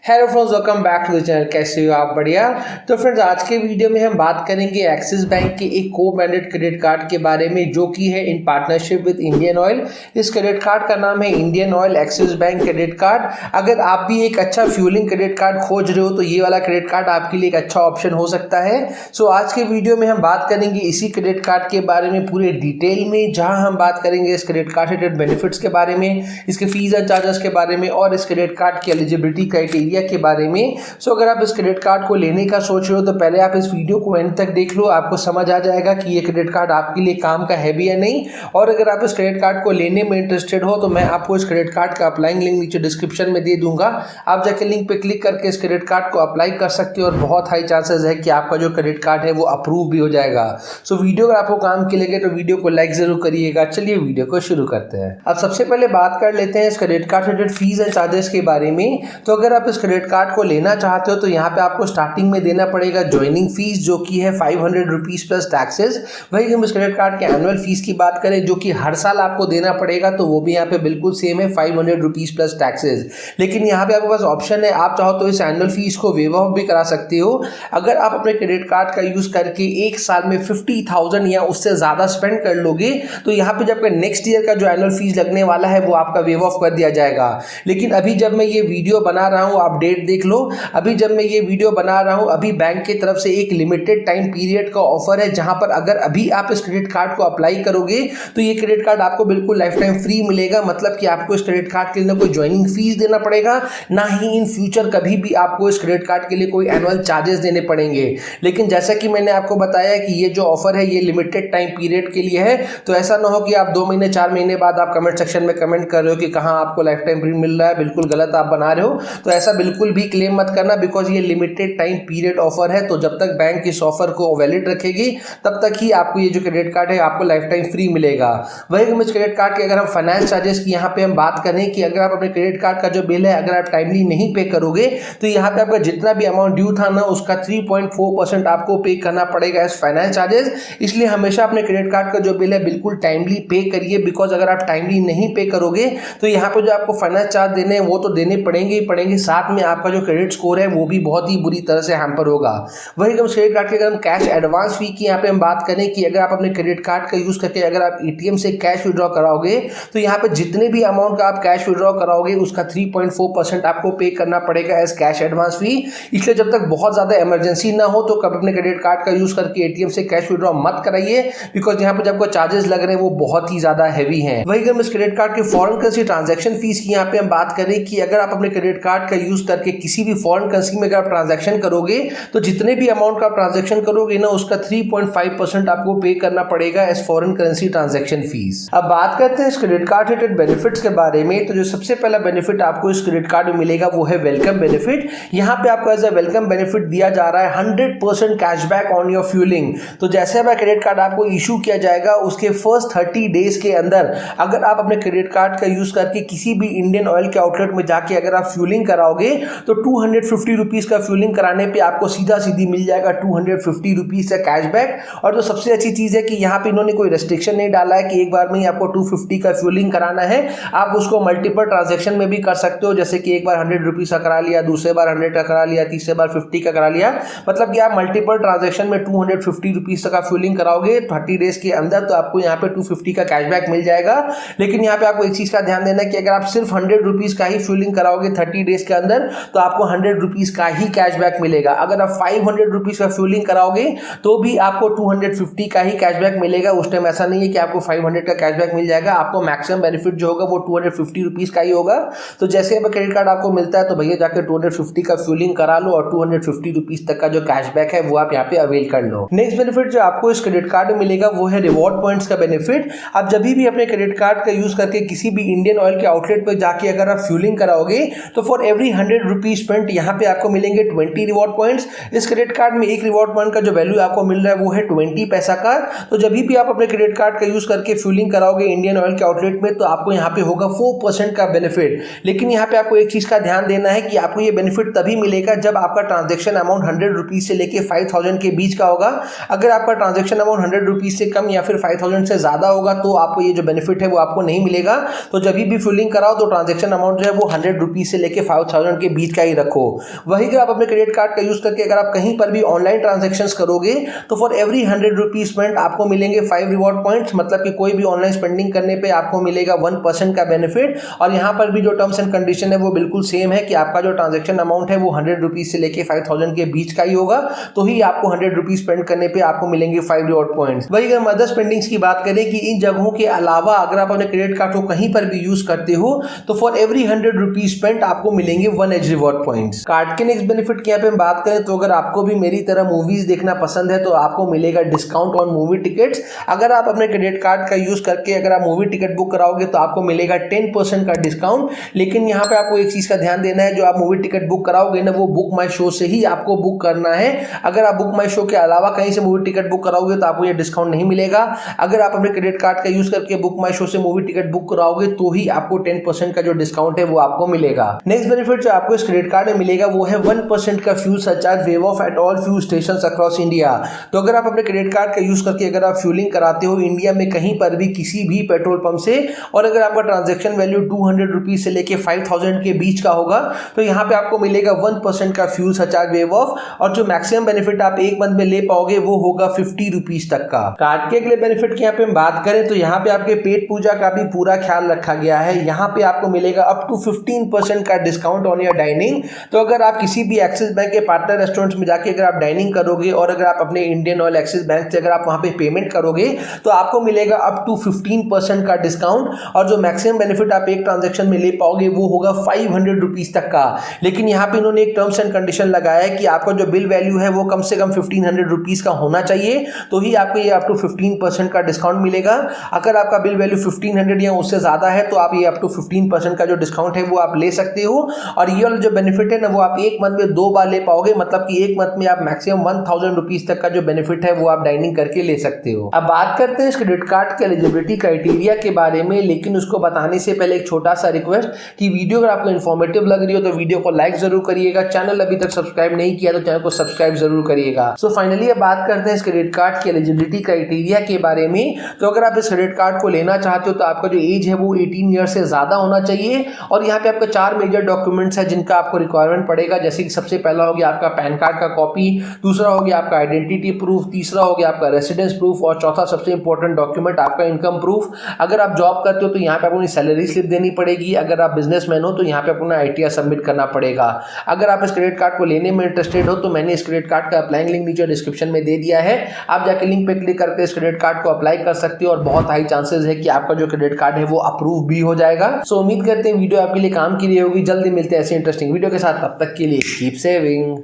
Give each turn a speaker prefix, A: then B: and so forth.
A: Hello friends, welcome back to the channel. कैसे हो आप? बढ़िया। तो फ्रेंड्स, आज के वीडियो में हम बात करेंगे एक्सिस बैंक के एक को ब्रांडेड क्रेडिट कार्ड के बारे में, जो कि है in partnership with Indian oil. इस क्रेडिट कार्ड का नाम है Indian oil axis bank credit card. अगर आप भी एक अच्छा फ्यूलिंग क्रेडिट कार्ड खोज रहे हो तो ये वाला क्रेडिट कार्ड आपके लिए एक अच्छा ऑप्शन हो सकता है। सो आज के वीडियो में हम बात करेंगे इसी क्रेडिट कार्ड के बारे में पूरे डिटेल में, जहां हम बात करेंगे इस क्रेडिट कार्ड रिलेटेड बेनिफिट्स के बारे में, इसके फीस एंड चार्जेस के बारे में और इस क्रेडिट कार्ड की एलिजिबिलिटी क्राइटेरिया के बारे में। सो अगर आप इस क्रेडिट कार्ड को लेने का सोच रहे हो तो पहले आप इस वीडियो को एंड तक देख लो, आपको समझ आ जाएगा कि ये क्रेडिट कार्ड आपके लिए काम का है भी या नहीं। और अगर आप इस क्रेडिट कार्ड को लेने में इंटरेस्टेड हो तो मैं आपको इस क्रेडिट कार्ड का अप्लाइंग लिंक नीचे डिस्क्रिप्शन में दे दूंगा। आप जाके लिंक पे क्लिक करके इस क्रेडिट कार्ड को अप्लाई कर सकते हो और बहुत हाई चांसेस है कि आपका जो क्रेडिट कार्ड है वो अप्रूव भी हो जाएगा। सो वीडियो अगर आपको काम के लगे तो वीडियो को लाइक जरूर करिएगा। चलिए वीडियो को शुरू करते हैं। अब सबसे पहले बात कर लेते हैं इस credit card related fees and charges के बारे में। तो अगर आप इस क्रेडिट कार्ड को लेना चाहते हो तो यहाँ पे आपको स्टार्टिंग में देना पड़ेगा ज्वाइनिंग फीस, जो कि है 500 रुपीज प्लस टैक्सेस। वही हम इस क्रेडिट कार्ड के एनुअल फीस की बात करें, जो कि हर साल आपको देना पड़ेगा, तो वो भी यहाँ पे बिल्कुल सेम है, 500 रुपीज प्लस टैक्सेस। लेकिन यहाँ पे आपके पास ऑप्शन है, आप चाहो तो इस एनुअल फीस को वेव ऑफ भी करा सकते हो। अगर आप अपने क्रेडिट कार्ड का यूज करके एक साल में 50,000 या उससे ज्यादा स्पेंड कर लोगे तो यहाँ पे जब नेक्स्ट ईयर का जो एनुअल फीस लगने वाला है वो आपका वेव ऑफ कर दिया जाएगा। लेकिन अभी जब मैं ये वीडियो बना रहा हूँ, आप डेट देख लो, अभी जब मैं ये वीडियो बना रहा हूं, अभी बैंक की तरफ से एक लिमिटेड टाइम पीरियड का ऑफर है, जहां पर अगर अभी आप इस क्रेडिट कार्ड को अप्लाई करोगे तो ये क्रेडिट कार्ड आपको बिल्कुल लाइफ टाइम फ्री मिलेगा। मतलब कि आपको इस क्रेडिट कार्ड के लिए कोई ज्वाइनिंग फीस देना पड़ेगा, ना ही इन फ्यूचर कभी भी आपको इस क्रेडिट कार्ड के लिए कोई एनुअल चार्जेस देने पड़ेंगे। लेकिन जैसा कि मैंने आपको बताया कि ये जो ऑफर है ये लिमिटेड टाइम पीरियड के लिए है, तो ऐसा ना हो कि आप 2 महीने 4 महीने बाद आप कमेंट सेक्शन में कमेंट कर रहे हो कि कहां आपको लाइफ टाइम फ्री मिल रहा है, बिल्कुल गलत आप बना रहे हो। तो ऐसा बिल्कुल भी क्लेम मत करना, बिकॉज ये लिमिटेड टाइम पीरियड ऑफर है। तो जब तक बैंक इस ऑफर को वैलिड रखेगी तब तक ही आपको ये जो क्रेडिट कार्ड है आपको लाइफ टाइम फ्री मिलेगा। वही हम इस क्रेडिट कार्ड के अगर हम फाइनेंस चार्जेस की यहाँ पे हम बात करें कि अगर आप अपने क्रेडिट कार्ड का जो बिल है अगर आप टाइमली नहीं पे करोगे तो यहाँ पे आपका जितना भी अमाउंट ड्यू था ना उसका 3.4% आपको पे करना पड़ेगा एज फाइनेंस चार्जेस। इसलिए हमेशा अपने क्रेडिट कार्ड का जो बिल है बिल्कुल टाइमली पे करिए, बिकॉज अगर आप टाइमली नहीं पे करोगे तो यहाँ पे जो आपको फाइनेंस चार्ज देने हैं वो तो देने पड़ेंगे ही पड़ेंगे, साथ में आपका जो क्रेडिट स्कोर है वो भी बहुत ही बुरी तरह से हैम्पर होगा। वही हम क्रेडिट कार्ड के अगर हम कैश एडवांस फी की यहाँ पे हम बात करें कि अगर आप अपने क्रेडिट कार्ड का यूज करके अगर आप एटीएम से कैश विड्रॉ कराओगे तो यहाँ पे जितने भी अमाउंट का आप कैश विड्रॉ कराओगे उसका 3.4% आपको पे करना पड़ेगा एज कैश एडवांस फी। इसलिए जब तक बहुत ज्यादा इमरजेंसी ना हो तो कभी अपने क्रेडिट कार्ड का यूज करके एटीएम से कैश विड्रॉ मत कराइए, बिकॉज यहाँ पे जब आपको चार्जेस लग रहे हैं वो बहुत ही ज्यादा हैवी हैं। वही हम इस क्रेडिट कार्ड के फॉरेन करेंसी ट्रांजैक्शन फीस की यहाँ पे हम बात करें कि अगर आप अपने क्रेडिट कार्ड का यूज करके किसी भी फॉरेन करेंसी में अगर आप ट्रांजैक्शन करोगे तो जितने भी अमाउंट का ट्रांजैक्शन करोगे ना उसका 3.5% आपको पे करना पड़ेगा as foreign currency transaction fees. अब बात करते हैं इस क्रेडिट कार्ड रिलेटेड बेनिफिट्स के बारे में। तो जो सबसे पहला बेनिफिट आपको इस क्रेडिट कार्ड में मिलेगा वो है वेलकम बेनिफिट। यहाँ पे आपको एज अ वेलकम बेनिफिट दिया जा रहा है 100% कैशबैक ऑन योर फ्यूलिंग। तो जैसे अब क्रेडिट कार्ड आपको इशू किया जाएगा उसके फर्स्ट 30 डेज के अंदर अगर आप अपने क्रेडिट कार्ड का यूज करके किसी भी इंडियन ऑयल के आउटलेट में जाके अगर आप फ्यूलिंग कराओगे तो 250 रुपीज का फ्यूलिंग कराने पे आपको सीधा सीधी मिल जाएगा 250 रुपीज का कैशबैक। और जो सबसे अच्छी चीज है कि यहाँ पे इन्होंने कोई रेस्ट्रिक्शन नहीं डाला है कि एक बार में ही आपको 250 का फ्यूलिंग कराना है। आप उसको मल्टीपल ट्रांजैक्शन में भी कर सकते हो, जैसे कि एक बार 100 रुपीज का करा लिया, दूसरे बार 100 का करा लिया, तीसरे बार 50 का करा लिया। मतलब कि आप मल्टीपल ट्रांजैक्शन में 250 रुपीज का फ्यूलिंग कराओगे 30 डेज के अंदर तो आपको यहाँ पे 250 का कैशबैक मिल जाएगा। लेकिन यहाँ पे आपको एक चीज का ध्यान देना है कि अगर आप सिर्फ 100 रुपीज का ही फ्यूलिंग कराओगे 30 डेज के अंदर तो आपको 100 रुपीज का ही कैशबैक मिलेगा। अगर आप 500 रुपीज का फ्यूलिंग कराओगे तो भी आपको 250 का ही कैशबैक मिलेगा। उस टाइम ऐसा नहीं है कि आपको 500 का कैशबैक मिल जाएगा, आपको मैक्सिमम बेनिफिट जो होगा वो 250 रुपीज का ही होगा। तो जैसे अब क्रेडिट कार्ड आपको मिलता है तो भैया जाकर 250 का फ्यूलिंग करा लो और 250 रुपीज तक का जो कैशबैक है वो आप यहाँ पे अवेल कर लो। नेक्स्ट बेनिफिट जो आपको इस क्रेडिट कार्ड में मिलेगा वो है रिवॉर्ड पॉइंट्स का बेनिफिट। आप जब भी अपने क्रेडिट कार्ड का यूज करके किसी भी इंडियन ऑयल के आउटलेट पर जाके अगर आप फ्यूलिंग कराओगे तो फॉर एवरी 100 रुपीज स्पेंट यहाँ पे आपको मिलेंगे 20 रिवॉर्ड पॉइंट्स। इस क्रेडिट कार्ड में एक रिवॉर्ड पॉइंट का जो वैल्यू आपको मिल रहा है वो है 20 पैसा का। तो जब भी आप अपने क्रेडिट कार्ड का यूज करके फ्यूलिंग कराओगे इंडियन ऑयल के आउटलेट में तो आपको यहाँ पे होगा 4% का बेनिफिट। लेकिन यहाँ पे आपको एक चीज का ध्यान देना है कि आपको ये बेनिफिट तभी मिलेगा जब आपका ट्रांजेक्शन अमाउंट 100 रुपीज से लेके 5000 के बीच का होगा। अगर आपका ट्रांजेक्शन अमाउंट 100 रुपीज से कम या फिर 5000 से ज्यादा होगा तो आपको ये जो बेनिफिट है वो आपको नहीं मिलेगा। तो जब भी फ्यूलिंग कराओ तो ट्रांजेक्शन अमाउंट जो है वो 100 रुपीज से लेके 5000 5000 के बीच का ही रखो। वही अगर आप अपने क्रेडिट कार्ड का यूज करके अगर आप कहीं पर भी ऑनलाइन ट्रांजैक्शंस करोगे तो फॉर एवरी 100 रुपीज स्पेंड आपको मिलेंगे 5 रिवॉर्ड पॉइंट्स, मतलब कि कोई भी ऑनलाइन स्पेंडिंग करने पे आपको मिलेगा 1% का बेनिफिट। और यहाँ पर भी जो टर्म्स एंड कंडीशन है वो बिल्कुल सेम है कि आपका जो ट्रांजैक्शन अमाउंट है वो 100 रुपीज से लेके 5000 के बीच का ही होगा, तो ही आपको 100 रुपीज स्पेंड करने पे आपको मिलेंगे 5 रिवॉर्ड पॉइंट्स। वही अगर मदर स्पेंडिंग्स की बात करें कि इन जगहों के अलावा अगर आप अपने क्रेडिट कार्ड को कहीं पर भी यूज करते हो तो फॉर एवरी 100 रुपीज स्पेंड आपको मिलेंगे 1 एज रिवॉर्ड पॉइंट्स। कार्ड के नेक्स्ट बेनिफिट की यहाँ पे हम बात करें तो अगर आपको भी मेरी तरह मूवीज देखना पसंद है तो आपको मिलेगा डिस्काउंट ऑन मूवी टिकट्स। अगर आप अपने क्रेडिट कार्ड का यूज करके अगर आप मूवी टिकट बुक कराओगे तो आपको मिलेगा 10% का डिस्काउंट। लेकिन यहाँ पे आपको एक चीज का ध्यान देना है, जो आप मूवी टिकट बुक कराओगे ना वो बुक माई शो से ही आपको बुक करना है। अगर आप बुक माई शो के अलावा कहीं से मूवी टिकट बुक कराओगे तो आपको ये डिस्काउंट नहीं मिलेगा। अगर आप अपने क्रेडिट कार्ड का यूज करके बुक माई शो से मूवी टिकट बुक कराओगे तो ही आपको 10% का जो डिस्काउंट है वो आपको मिलेगा। नेक्स्ट बेनिफिट जो आपको इस क्रेडिट कार्ड में मिलेगा वो है 1% का fuel surcharge wave of at all fuel station across India. तो अगर आप अपने क्रेडिट कार्ड का यूज करके अगर आप फ्यूलिंग कराते हो इंडिया में कहीं पर भी किसी भी पेट्रोल पंप से, और अगर आपका ट्रांजेक्शन वैल्यू 200 रुपीज से लेके 5000 के बीच का होगा तो यहाँ पे आपको मिलेगा 1% का फ्यूल सरचार्ज वेव ऑफ। और जो मैक्सिमम बेनिफिट आप एक मंथ में ले पाओगे वो होगा 50 रुपीज तक का। कार्ड के अगले बेनिफिट की यहाँ पे हम बात करें तो यहाँ पे आपके पेट पूजा का भी पूरा ख्याल रखा गया है। यहाँ पे आपको मिलेगा अप टू 15% का डिस्काउंट ऑन योर डाइनिंग। तो अगर आप किसी भी एक्सिस बैंक के पार्टनर रेस्टोरेंट्स में जाके अगर आप डाइनिंग करोगे और अगर आप अपने इंडियन ऑयल एक्सिस बैंक से अगर आप वहां पे पेमेंट करोगे तो आपको मिलेगा अप टू 15% का डिस्काउंट। और जो मैक्सिमम बेनिफिट आप एक ट्रांजेक्शन में ले पाओगे वो होगा 500 रुपीज तक का। लेकिन यहाँ पे इन्होंने एक टर्म्स एंड कंडीशन लगाया है कि आपका जो बिल वैल्यू है वो कम से कम 1500 रुपीज का होना चाहिए, तो ही आपको ये अप टू 15% का डिस्काउंट मिलेगा। अगर आपका बिल वैल्यू 1500 या उससे ज्यादा है तो आप ये अप टू 15% का जो डिस्काउंट है वो आप ले सकते हो। और ये वाला जो बेनिफिट है ना वो आप एक मंथ में 2 बार ले पाओगे, मतलब कि एक मंथ में आप मैक्सिमम 1000 रुपीज तक का जो बेनिफिट है वो आप डाइनिंग करके ले सकते हो। अब बात करते हैं इस क्रेडिट कार्ड के एलिजिबिलिटी क्राइटेरिया के बारे में, लेकिन उसको बताने से पहले एक छोटा सा रिक्वेस्ट कि वीडियो अगर आपको इन्फॉर्मेटिव लग रही हो तो वीडियो को लाइक जरूर करिएगा। चैनल अभी तक सब्सक्राइब नहीं किया तो चैनल को सब्सक्राइब जरूर करिएगा। सो फाइनली अब बात करते हैं इस क्रेडिट कार्ड के एलिजिबिलिटी क्राइटेरिया के बारे में। तो अगर आप इस क्रेडिट कार्ड को लेना चाहते हो तो आपका जो एज है वो 18 ईयर से ज्यादा होना चाहिए। और यहाँ पे आपका 4 मेजर डॉक्यूमेंट्स है जिनका आपको रिक्वायरमेंट पड़ेगा, जैसे कि सबसे पहला हो गया आपका पैन कार्ड का कॉपी, दूसरा हो गया आपका आइडेंटिटी प्रूफ, तीसरा हो गया आपका रेसिडेंस प्रूफ और चौथा सबसे इंपॉर्टेंट डॉक्यूमेंट आपका इनकम प्रूफ। अगर आप जॉब करते हो तो यहाँ पे आपको सैलरी स्लिप देनी पड़ेगी। अगर आप बिजनेसमैन हो तो यहाँ पे अपना ITR सबमिट करना पड़ेगा। अगर आप इस क्रेडिट कार्ड को लेने में इंटरेस्टेड हो तो मैंने इस क्रेडिट कार्ड का अप्लाइंग लिंक नीचे डिस्क्रिप्शन में दे दिया है, आप जाके लिंक पे क्लिक करके इस क्रेडिट कार्ड को अप्लाई कर सकते हो और बहुत हाई चांसेस है कि आपका जो क्रेडिट कार्ड है वो अप्रूव भी हो जाएगा। सो उम्मीद करते हैं वीडियो आपके लिए काम की रही होगी। जल्दी मिलते हैं ऐसे इंटरेस्टिंग वीडियो के साथ, तब तक के लिए कीप सेविंग।